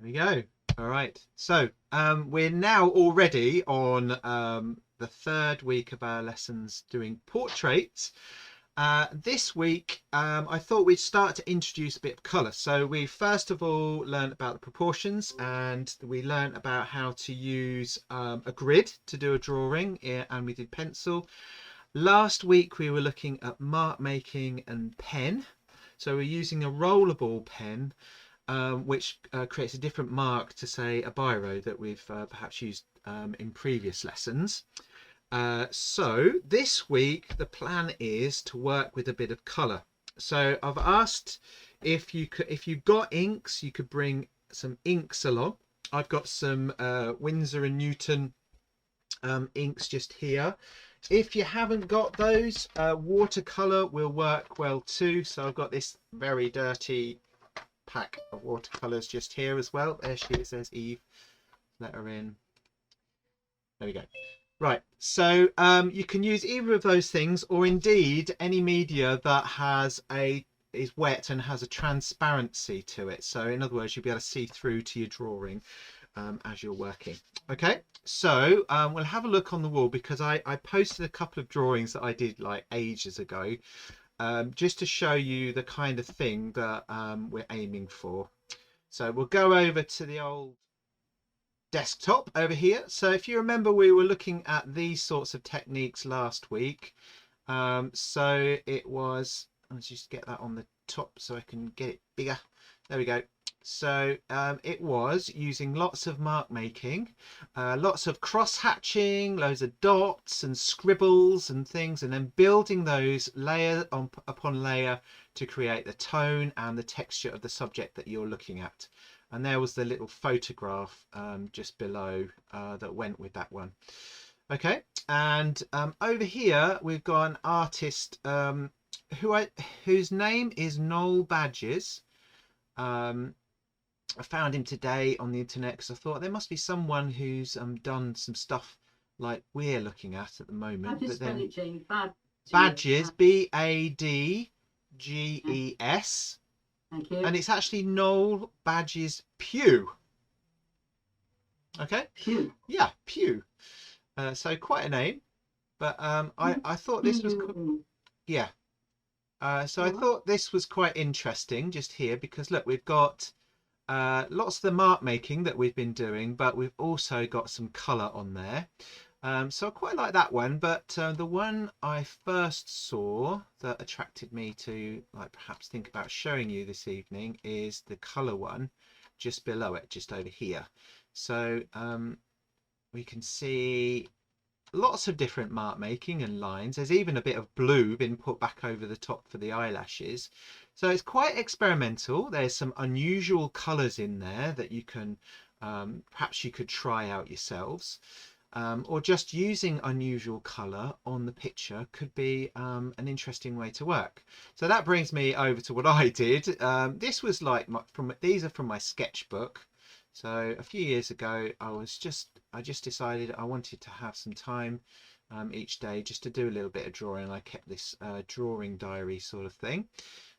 we go. All right. So we're now already on the third week of our lessons doing portraits. This week, I thought we'd start to introduce a bit of colour. So we first of all learned about the proportions, and we learned about how to use a grid to do a drawing, and we did pencil. Last week we were looking at mark making and pen. So we're using a rollerball pen, which creates a different mark to, say, a biro that we've perhaps used in previous lessons. So this week the plan is to work with a bit of colour. So I've asked if you've got inks, you could bring some inks along. I've got some Winsor and Newton inks just here. If you haven't got those, watercolour will work well too. So I've got this very dirty pack of watercolours just here as well. There she is, there's Eve. Let her in. There we go. Right, so you can use either of those things, or indeed any media that is wet and has a transparency to it. So in other words, you'll be able to see through to your drawing as you're working. Okay, so we'll have a look on the wall, because I posted a couple of drawings that I did like ages ago, just to show you the kind of thing that we're aiming for. So we'll go over to the old desktop over here. So if you remember, we were looking at these sorts of techniques last week. So it was, let's just get that on the top so I can get it bigger. There we go. So it was using lots of mark making, lots of cross hatching, loads of dots and scribbles and things, and then building those layer upon layer to create the tone and the texture of the subject that you're looking at. And there was the little photograph just below that went with that one. Okay, and over here we've got an artist whose name is Noel Badges. I found him today on the internet because I thought there must be someone who's done some stuff like we're looking at the moment. How do you spell it, Jane? Badges, B-A-D-G-E-S. Thank you. And it's actually Noel Badges Pugh. Okay. Pugh. Yeah, Pugh. So quite a name, but I thought this was yeah. So I thought this was quite interesting just here, because look, we've got lots of the mark making that we've been doing, but we've also got some colour on there. So I quite like that one, but the one I first saw that attracted me to perhaps think about showing you this evening is the colour one just below it, just over here. So we can see lots of different mark making and lines. There's even a bit of blue been put back over the top for the eyelashes. So it's quite experimental. There's some unusual colours in there that you can perhaps you could try out yourselves. Or just using unusual colour on the picture could be an interesting way to work. So that brings me over to what I did. This was like these are from my sketchbook. So a few years ago, I just decided I wanted to have some time each day just to do a little bit of drawing. I kept this drawing diary sort of thing,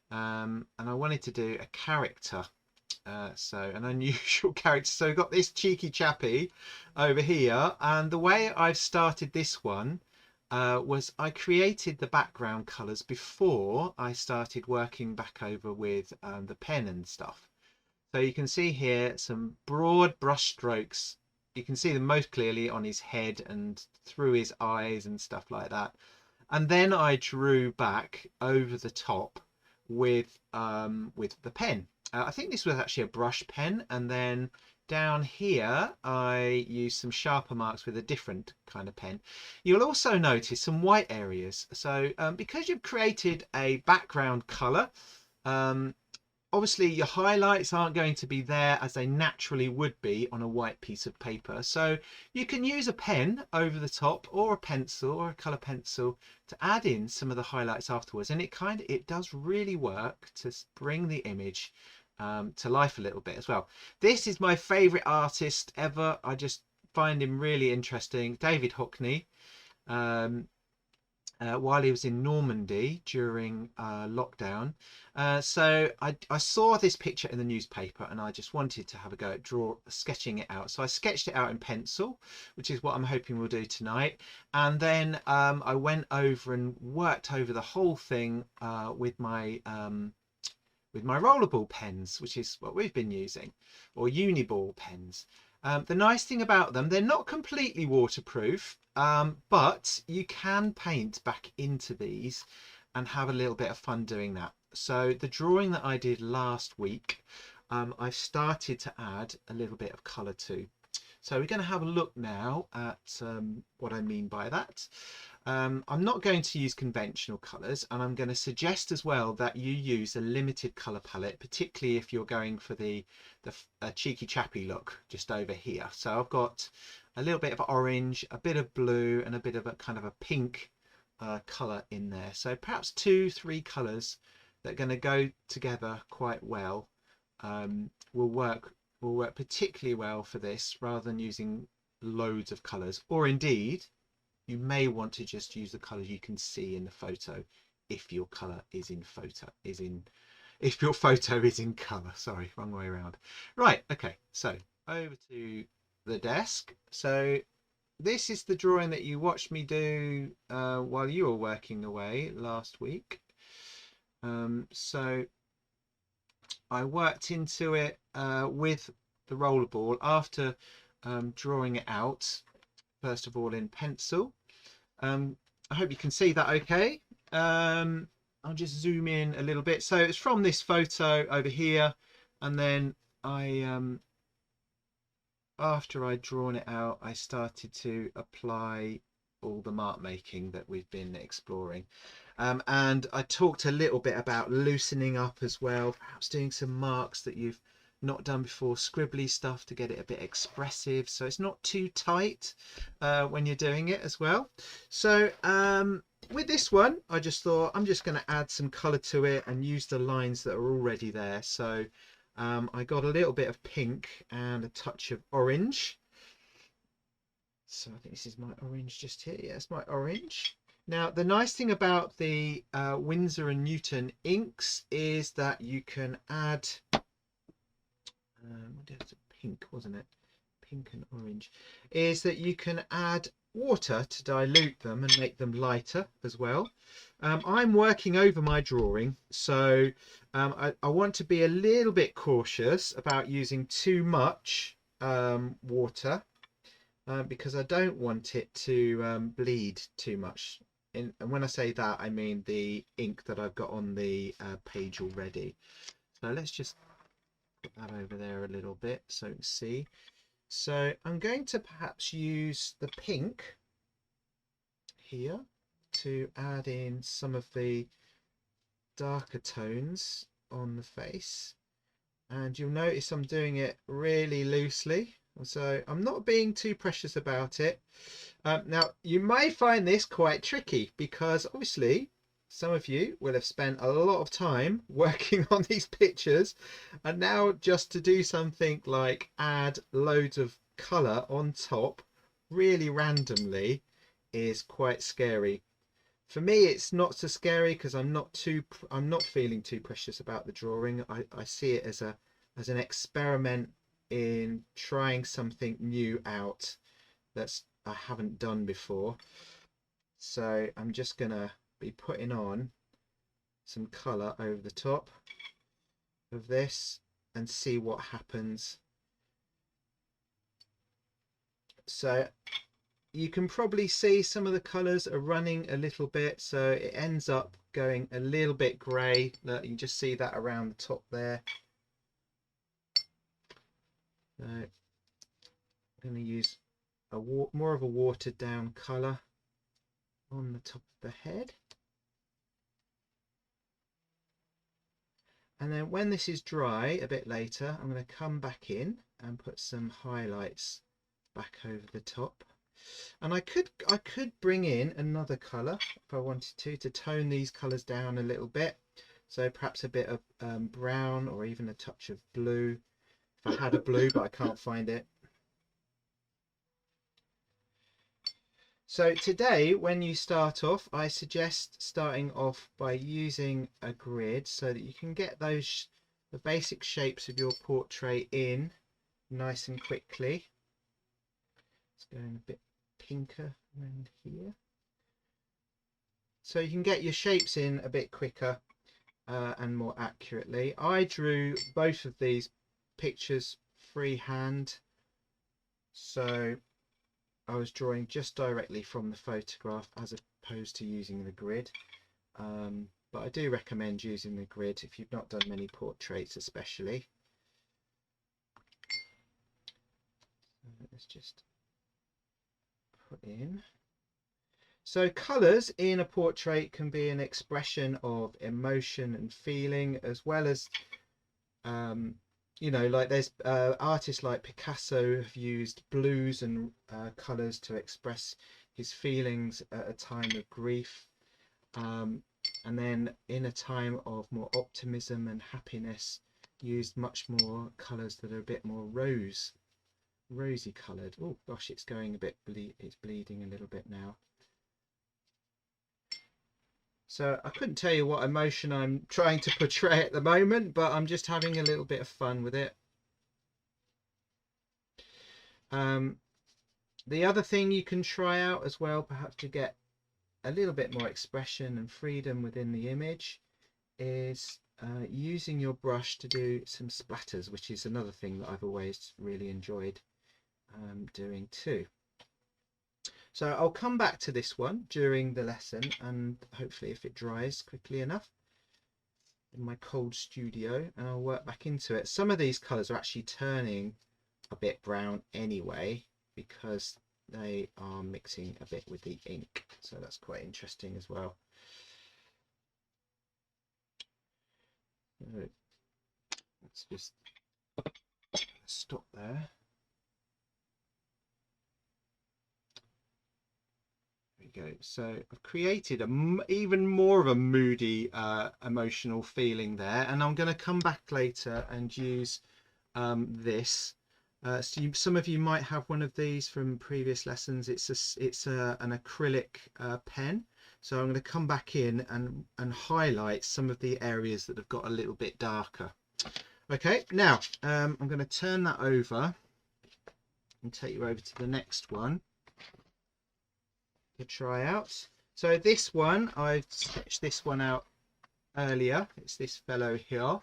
and I wanted to do a character. So an unusual character. So I've got this cheeky chappy over here, and the way I've started this one was I created the background colours before I started working back over with the pen and stuff. So you can see here some broad brush strokes. You can see them most clearly on his head and through his eyes and stuff like that. And then I drew back over the top with the pen. I think this was actually a brush pen, and then down here I used some sharper marks with a different kind of pen. You'll also notice some white areas. So because you've created a background colour, obviously your highlights aren't going to be there as they naturally would be on a white piece of paper. So you can use a pen over the top, or a pencil, or a colour pencil, to add in some of the highlights afterwards, and it does really work to bring the image to life a little bit as well. This is my favourite artist ever. I just find him really interesting, David Hockney. while he was in Normandy during lockdown. So I saw this picture in the newspaper and I just wanted to have a go at sketching it out. So I sketched it out in pencil, which is what I'm hoping we'll do tonight. And then I went over and worked over the whole thing with my rollerball pens, which is what we've been using, or uniball pens. The nice thing about them, they're not completely waterproof, but you can paint back into these and have a little bit of fun doing that. So the drawing that I did last week, I've started to add a little bit of colour to. So we're going to have a look now at what I mean by that. I'm not going to use conventional colours, and I'm going to suggest as well that you use a limited colour palette, particularly if you're going for the cheeky chappy look just over here. So I've got a little bit of orange, a bit of blue, and a bit of a kind of a pink colour in there. So perhaps 2-3 colours that are going to go together quite well will work particularly well for this, rather than using loads of colours. Or indeed, you may want to just use the colours you can see in the photo if your colour is in if your photo is in colour. Sorry, wrong way around. Right, okay, so over to the desk. So this is the drawing that you watched me do while you were working away last week. So I worked into it with the rollerball after drawing it out, first of all in pencil. I hope you can see that okay. I'll just zoom in a little bit. So it's from this photo over here, and then after I'd drawn it out, I started to apply all the mark making that we've been exploring. And I talked a little bit about loosening up as well, perhaps doing some marks that you've not done before, scribbly stuff to get it a bit expressive, so it's not too tight when you're doing it as well. So with this one, I just thought I'm just going to add some colour to it and use the lines that are already there. So I got a little bit of pink and a touch of orange. So I think this is my orange just here. Yes, my orange. Now, the nice thing about the Winsor & Newton inks is that you can add, what was it? Pink, wasn't it? Pink and orange. Is that you can add water to dilute them and make them lighter as well. I'm working over my drawing, so I want to be a little bit cautious about using too much water because I don't want it to bleed too much. And when I say that, I mean the ink that I've got on the page already. So let's just put that over there a little bit so you can see. So I'm going to perhaps use the pink here to add in some of the darker tones on the face. And you'll notice I'm doing it really loosely. So I'm not being too precious about it. Now, you may find this quite tricky because obviously some of you will have spent a lot of time working on these pictures, and now just to do something like add loads of colour on top really randomly is quite scary. For me, it's not so scary because I'm not feeling too precious about the drawing. I see it as an experiment in trying something new out that's I haven't done before. So I'm just gonna be putting on some colour over the top of this and see what happens. So you can probably see some of the colours are running a little bit, so it ends up going a little bit grey. Look, you can just see that around the top there. So I'm going to use more of a watered down colour on the top of the head. And then when this is dry a bit later, I'm going to come back in and put some highlights back over the top. And I could bring in another colour if I wanted to tone these colours down a little bit. So perhaps a bit of brown or even a touch of blue. If I had a blue, but I can't find it. So today, when you start off, I suggest starting off by using a grid so that you can get the basic shapes of your portrait in nice and quickly. It's going a bit pinker around here. So you can get your shapes in a bit quicker and more accurately. I drew both of these pictures freehand, so I was drawing just directly from the photograph as opposed to using the grid. But I do recommend using the grid if you've not done many portraits, especially. Let's just put in. So colours in a portrait can be an expression of emotion and feeling, as well as you know, like there's artists like Picasso have used blues and colours to express his feelings at a time of grief, and then in a time of more optimism and happiness used much more colours that are a bit more rosy coloured. Oh gosh, it's going a bit it's bleeding a little bit now. So I couldn't tell you what emotion I'm trying to portray at the moment, but I'm just having a little bit of fun with it. The other thing you can try out as well, perhaps to get a little bit more expression and freedom within the image, is using your brush to do some splatters, which is another thing that I've always really enjoyed doing too. So I'll come back to this one during the lesson, and hopefully if it dries quickly enough in my cold studio, and I'll work back into it. Some of these colours are actually turning a bit brown anyway because they are mixing a bit with the ink, so that's quite interesting as well. So let's just stop there. There we go. So I've created even more of a moody emotional feeling there, and I'm going to come back later and use this. So some of you might have one of these from previous lessons. It's an acrylic pen. So I'm going to come back in and highlight some of the areas that have got a little bit darker. Okay, now I'm going to turn that over and take you over to the next one to try out. So this one, I've sketched this one out earlier. It's this fellow here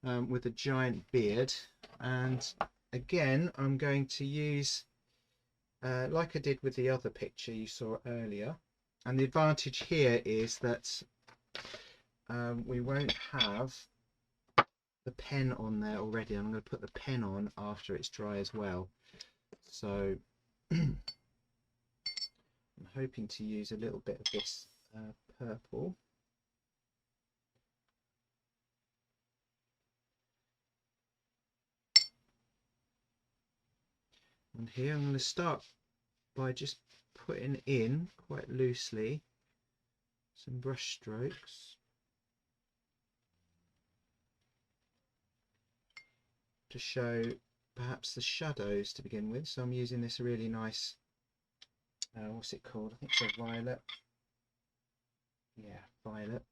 with a giant beard, and again I'm going to use like I did with the other picture you saw earlier, and the advantage here is that we won't have the pen on there already. I'm going to put the pen on after it's dry as well, so I'm hoping to use a little bit of this purple. And here I'm going to start by just putting in quite loosely some brush strokes to show perhaps the shadows to begin with. So I'm using this really nice, what's it called? I think it's a violet. Yeah, violet.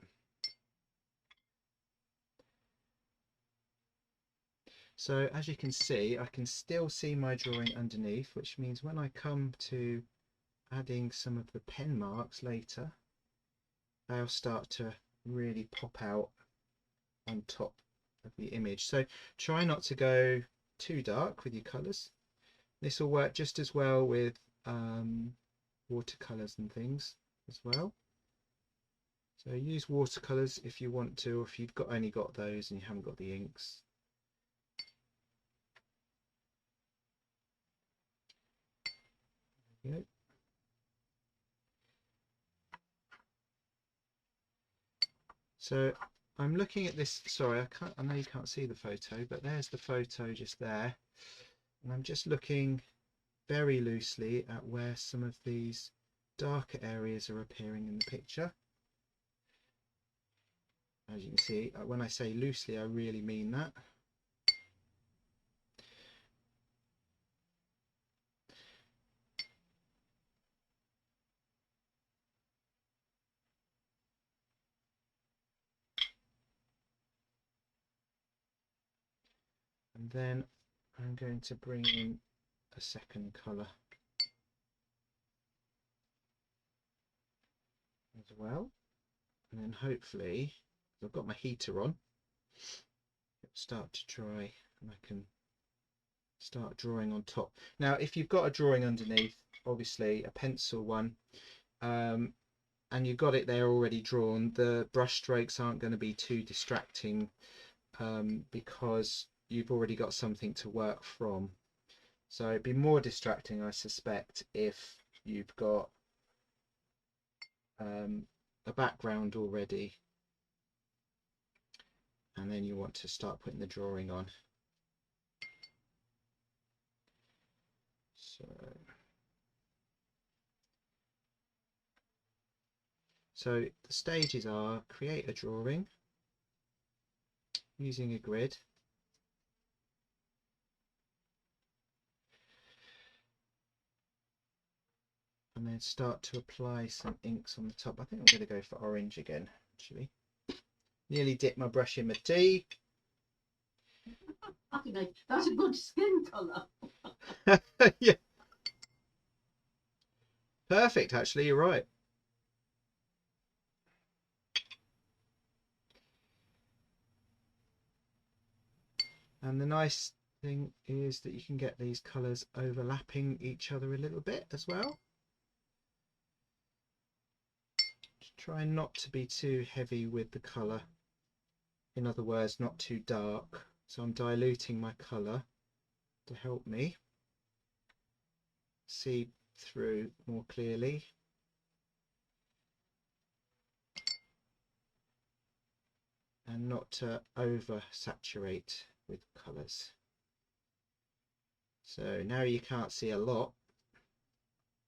So as you can see, I can still see my drawing underneath, which means when I come to adding some of the pen marks later, they'll start to really pop out on top of the image. So try not to go too dark with your colours. This will work just as well with watercolours and things as well. So use watercolours if you want to, or if you've only got those and you haven't got the inks. There we go. So I'm looking at this, sorry, I know you can't see the photo, but there's the photo just there. And I'm just looking very loosely at where some of these darker areas are appearing in the picture. As you can see, when I say loosely, I really mean that. And then I'm going to bring in a second colour as well. And then hopefully, I've got my heater on, it'll start to dry and I can start drawing on top. Now, if you've got a drawing underneath, obviously a pencil one, and you've got it there already drawn, the brush strokes aren't going to be too distracting because you've already got something to work from. So it'd be more distracting, I suspect, if you've got a background already and then you want to start putting the drawing on. So the stages are: create a drawing using a grid, and then start to apply some inks on the top. I think I'm going to go for orange again, actually. Nearly dipped my brush in my tea. I think that's a good skin colour. Yeah. Perfect, actually, you're right. And the nice thing is that you can get these colours overlapping each other a little bit as well. Just try not to be too heavy with the colour. In other words, not too dark. So I'm diluting my colour to help me see through more clearly. And not to over saturate with colours. So now you can't see a lot,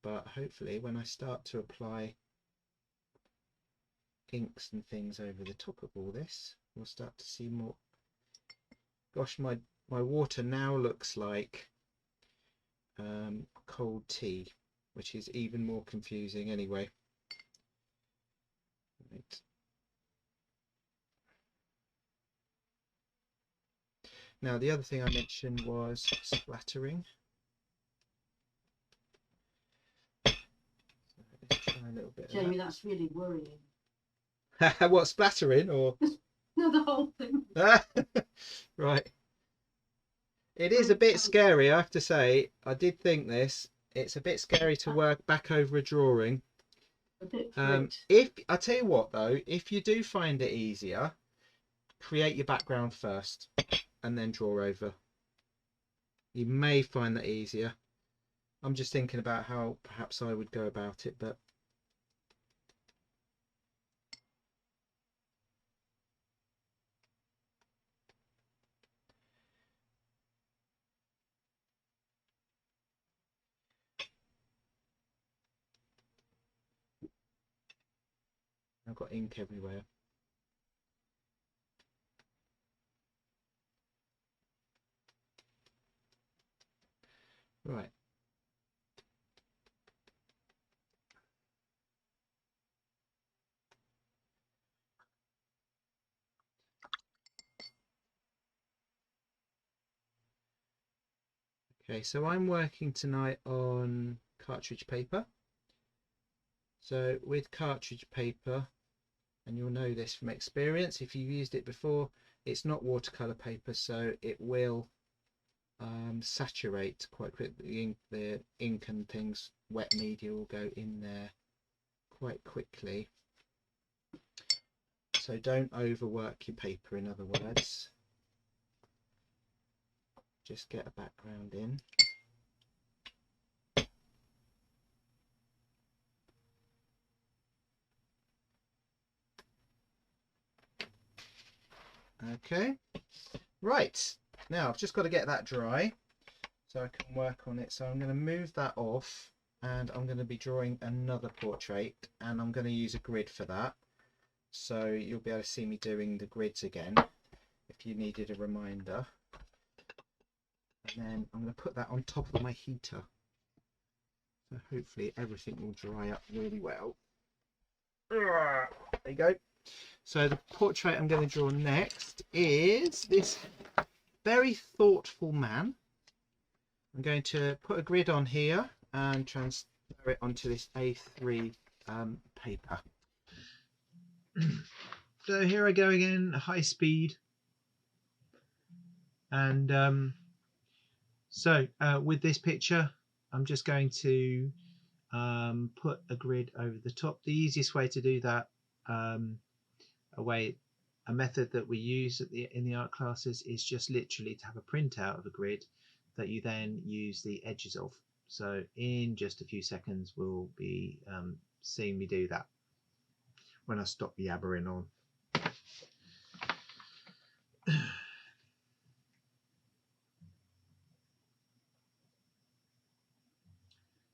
but hopefully when I start to apply inks and things over the top of all this, we'll start to see more. Gosh, my water now looks like cold tea, which is even more confusing anyway. Right. Now the other thing I mentioned was splattering. So let's try a little bit Jamie, that's really worrying. What, splattering or? No, the whole thing. Right. It is a bit scary, I have to say. I did think this. It's a bit scary to work back over a drawing. A bit if I tell you what though, if you do find it easier, create your background first and then draw over. You may find that easier. I'm just thinking about how perhaps I would go about it, but I've got ink everywhere. Right. Okay, so I'm working tonight on cartridge paper. So with cartridge paper, and you'll know this from experience if you've used it before, it's not watercolor paper, so it will saturate quite quickly. The ink and things, wet media will go in there quite quickly. So don't overwork your paper, in other words. Just get a background in. Okay, right, now I've just got to get that dry so I can work on it. So I'm going to move that off and I'm going to be drawing another portrait, and I'm going to use a grid for that. So you'll be able to see me doing the grids again if you needed a reminder. And then I'm going to put that on top of my heater. So hopefully everything will dry up really well. There you go. So the portrait I'm going to draw next is this very thoughtful man. I'm going to put a grid on here and transfer it onto this A3 paper. So here I go again, high speed. And with this picture, I'm just going to put a grid over the top. The easiest way to do that, a method that we use in the art classes, is just literally to have a printout of a grid that you then use the edges of. So in just a few seconds, we'll be seeing me do that when I stop yabbering on.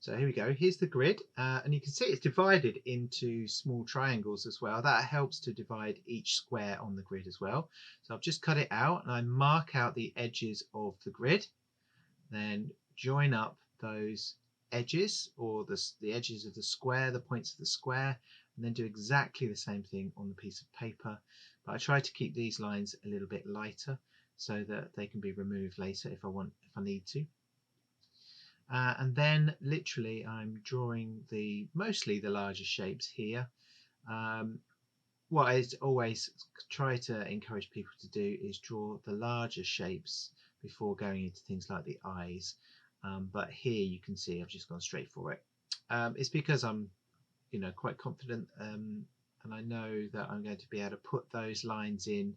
So here we go, here's the grid, and you can see it's divided into small triangles as well. That helps to divide each square on the grid as well. So I've just cut it out and I mark out the edges of the grid, then join up those edges, or the edges of the square, the points of the square, and then do exactly the same thing on the piece of paper. But I try to keep these lines a little bit lighter so that they can be removed later if I need to. And then literally I'm drawing mostly the larger shapes here. What I always try to encourage people to do is draw the larger shapes before going into things like the eyes. But here you can see I've just gone straight for it. It's because I'm quite confident, and I know that I'm going to be able to put those lines in,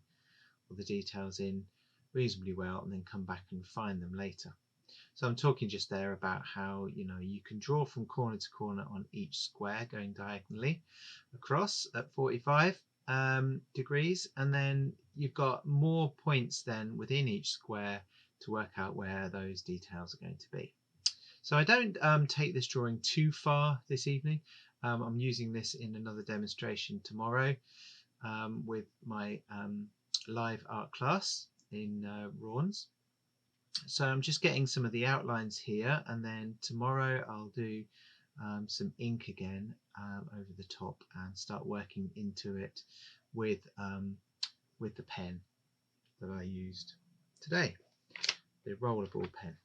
or the details in, reasonably well, and then come back and find them later. So I'm talking just there about how you can draw from corner to corner on each square, going diagonally across at 45 degrees, and then you've got more points then within each square to work out where those details are going to be. So I don't take this drawing too far this evening. I'm using this in another demonstration tomorrow with my live art class in Raunds. So I'm just getting some of the outlines here, and then tomorrow I'll do some ink again over the top and start working into it with the pen that I used today, the rollerball pen,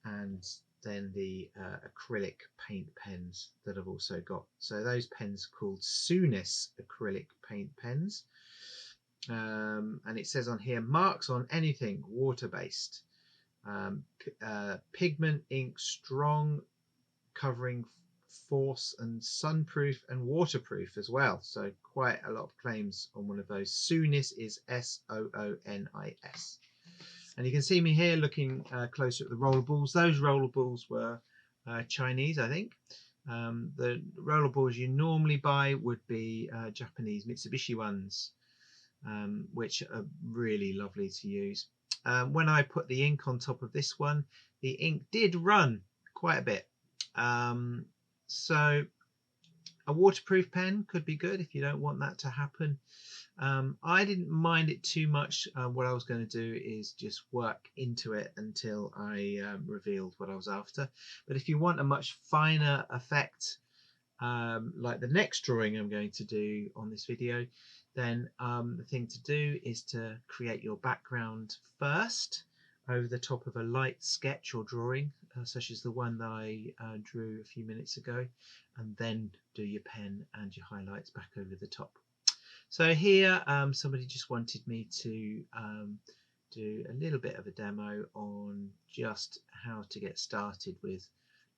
and then the acrylic paint pens that I've also got. So those pens are called Sunis acrylic paint pens. And it says on here, marks on anything water-based, pigment ink, strong, covering force, and sunproof and waterproof as well. So quite a lot of claims on one of those. Sunis is S-O-O-N-I-S. And you can see me here looking closer at the rollerballs. Those rollerballs were Chinese, I think. The rollerballs you normally buy would be Japanese Mitsubishi ones, which are really lovely to use. When I put the ink on top of this one, the ink did run quite a bit. So a waterproof pen could be good if you don't want that to happen. I didn't mind it too much. What I was going to do is just work into it until I revealed what I was after. But if you want a much finer effect, like the next drawing I'm going to do on this video, then the thing to do is to create your background first over the top of a light sketch or drawing, such as the one that I drew a few minutes ago, and then do your pen and your highlights back over the top. So here somebody just wanted me to do a little bit of a demo on just how to get started with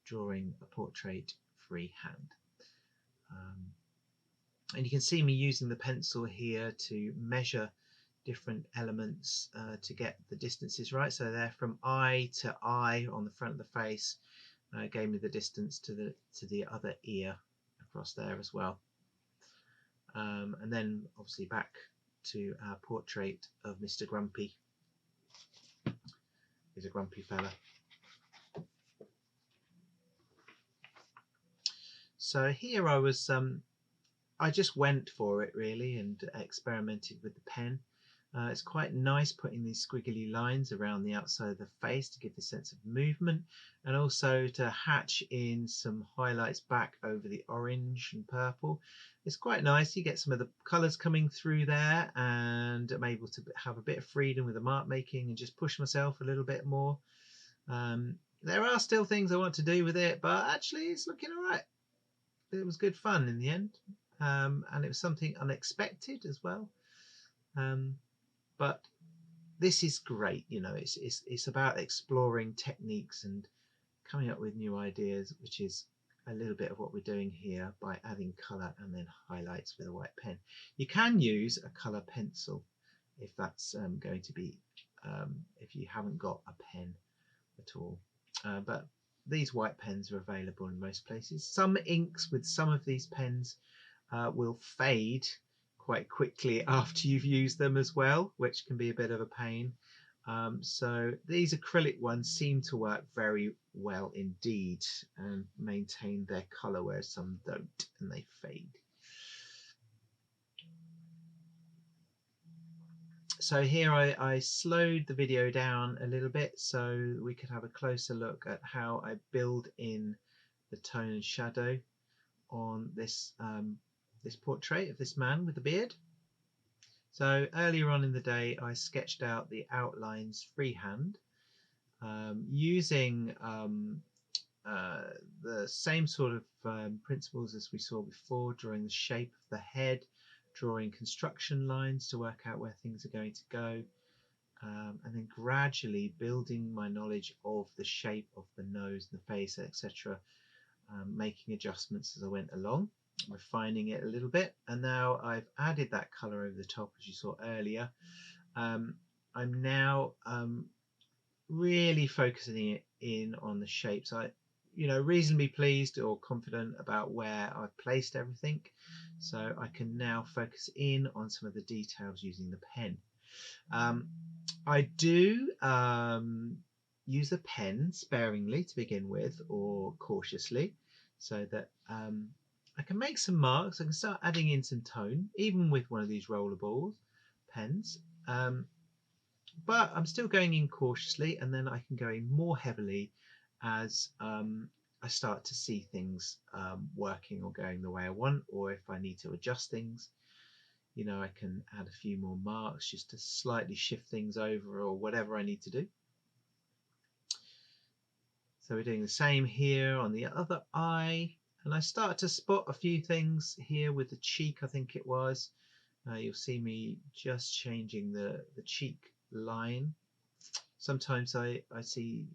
drawing a portrait freehand. And you can see me using the pencil here to measure different elements to get the distances right. So they're from eye to eye on the front of the face, gave me the distance to the other ear across there as well. And then obviously back to our portrait of Mr. Grumpy. He's a grumpy fella. So here I just went for it really and experimented with the pen. It's quite nice putting these squiggly lines around the outside of the face to give the sense of movement, and also to hatch in some highlights back over the orange and purple. It's quite nice. You get some of the colours coming through there, and I'm able to have a bit of freedom with the mark making and just push myself a little bit more. There are still things I want to do with it, but actually it's looking all right. It was good fun in the end, and it was something unexpected as well. But this is great, you know. It's about exploring techniques and coming up with new ideas, which is a little bit of what we're doing here by adding colour and then highlights with a white pen. You can use a colour pencil if that's going to be if you haven't got a pen at all, but these white pens are available in most places. Some inks with some of these pens will fade quite quickly after you've used them as well, which can be a bit of a pain. So these acrylic ones seem to work very well indeed and maintain their colour, whereas some don't and they fade. So here I slowed the video down a little bit so we could have a closer look at how I build in the tone and shadow on this this portrait of this man with the beard. So earlier on in the day I sketched out the outlines freehand using the same sort of principles as we saw before, drawing the shape of the head, drawing construction lines to work out where things are going to go, and then gradually building my knowledge of the shape of the nose and the face, etc., making adjustments as I went along, refining it a little bit. And now I've added that colour over the top, as you saw earlier. I'm now really focusing it in on the shapes. Reasonably pleased or confident about where I've placed everything, so I can now focus in on some of the details using the pen. I do use the pen sparingly to begin with, or cautiously, so that I can make some marks. I can start adding in some tone even with one of these rollerball pens, but I'm still going in cautiously, and then I can go in more heavily as I start to see things working or going the way I want, or if I need to adjust things, I can add a few more marks just to slightly shift things over or whatever I need to do. So we're doing the same here on the other eye, and I start to spot a few things here with the cheek, I think it was. You'll see me just changing the cheek line. Sometimes I see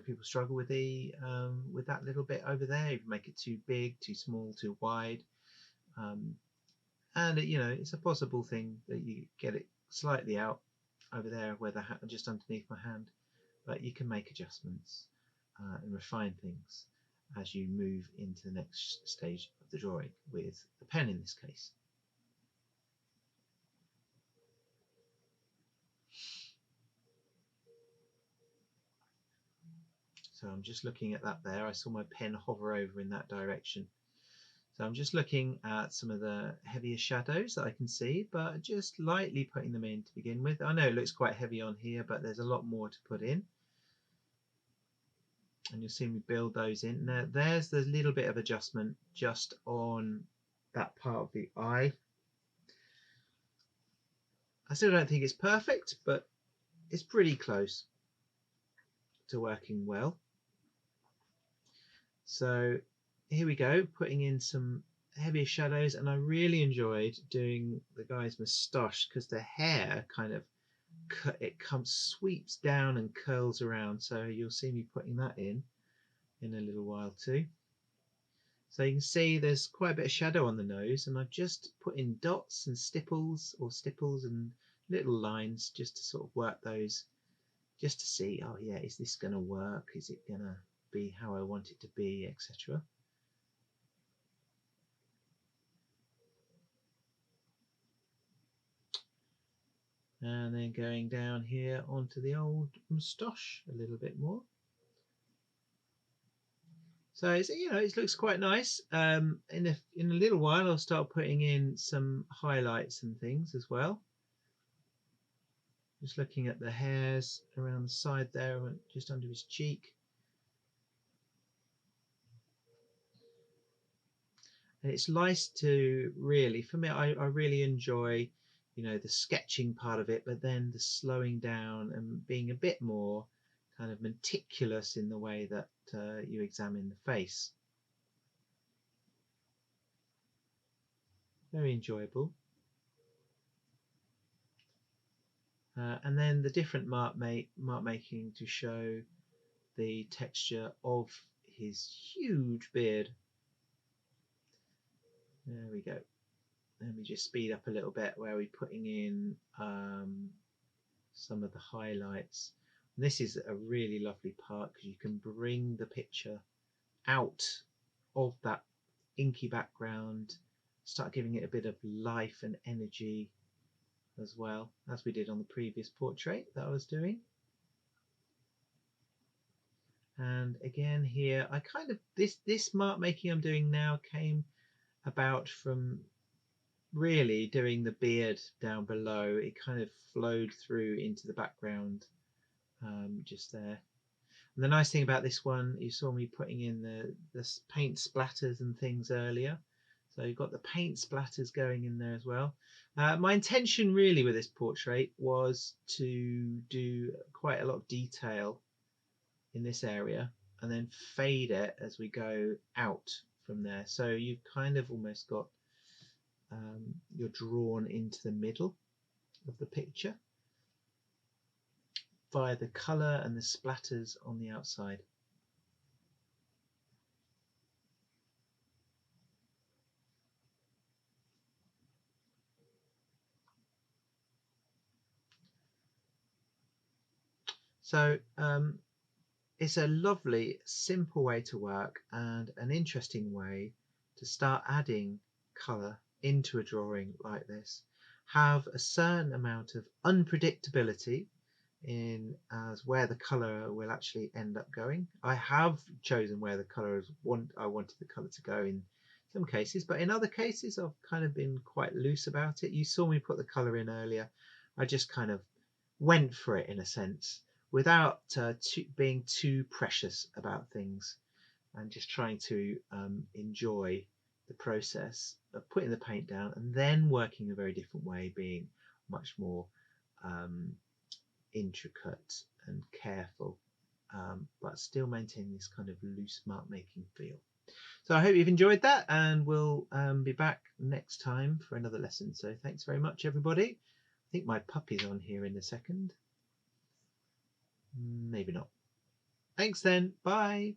people struggle with that little bit over there. You can make it too big, too small, too wide, and it's a possible thing that you get it slightly out over there where the just underneath my hand, but you can make adjustments and refine things as you move into the next stage of the drawing with the pen in this case. So I'm just looking at that there. I saw my pen hover over in that direction. So I'm just looking at some of the heavier shadows that I can see, but just lightly putting them in to begin with. I know it looks quite heavy on here, but there's a lot more to put in. And you'll see me build those in. Now there's the little bit of adjustment just on that part of the eye. I still don't think it's perfect, but it's pretty close to working well. So here we go, putting in some heavier shadows, and I really enjoyed doing the guy's moustache because the hair kind of sweeps down and curls around, so you'll see me putting that in a little while too. So you can see there's quite a bit of shadow on the nose, and I've just put in dots and stipples and little lines just to sort of work those, just to see, oh yeah, is this going to work? Is it going to be how I want it to be, etc. And then going down here onto the old moustache a little bit more. So it looks quite nice. In a little while I'll start putting in some highlights and things as well. Just looking at the hairs around the side there, just under his cheek. And it's nice to really, for me, I really enjoy, you know, the sketching part of it, but then the slowing down and being a bit more kind of meticulous in the way that you examine the face. Very enjoyable. And then the different mark making to show the texture of his huge beard. There we go. Let me just speed up a little bit where we're putting in some of the highlights. And this is a really lovely part because you can bring the picture out of that inky background, start giving it a bit of life and energy as well, as we did on the previous portrait that I was doing. And again here, I kind of, this mark making I'm doing now came about from really doing the beard down below. It kind of flowed through into the background just there. And the nice thing about this one, you saw me putting in the paint splatters and things earlier. So you've got the paint splatters going in there as well. My intention really with this portrait was to do quite a lot of detail in this area and then fade it as we go out from there. So you've kind of almost got, you're drawn into the middle of the picture via the colour and the splatters on the outside. So it's a lovely, simple way to work and an interesting way to start adding colour into a drawing like this. Have a certain amount of unpredictability in as where the colour will actually end up going. I have chosen where the colour is I wanted the colour to go in some cases, but in other cases I've kind of been quite loose about it. You saw me put the colour in earlier. I just kind of went for it in a sense without being too precious about things and just trying to enjoy the process of putting the paint down and then working a very different way, being much more intricate and careful, but still maintaining this kind of loose mark making feel. So I hope you've enjoyed that, and we'll be back next time for another lesson. So thanks very much, everybody. I think my puppy's on here in a second. Maybe not. Thanks then. Bye.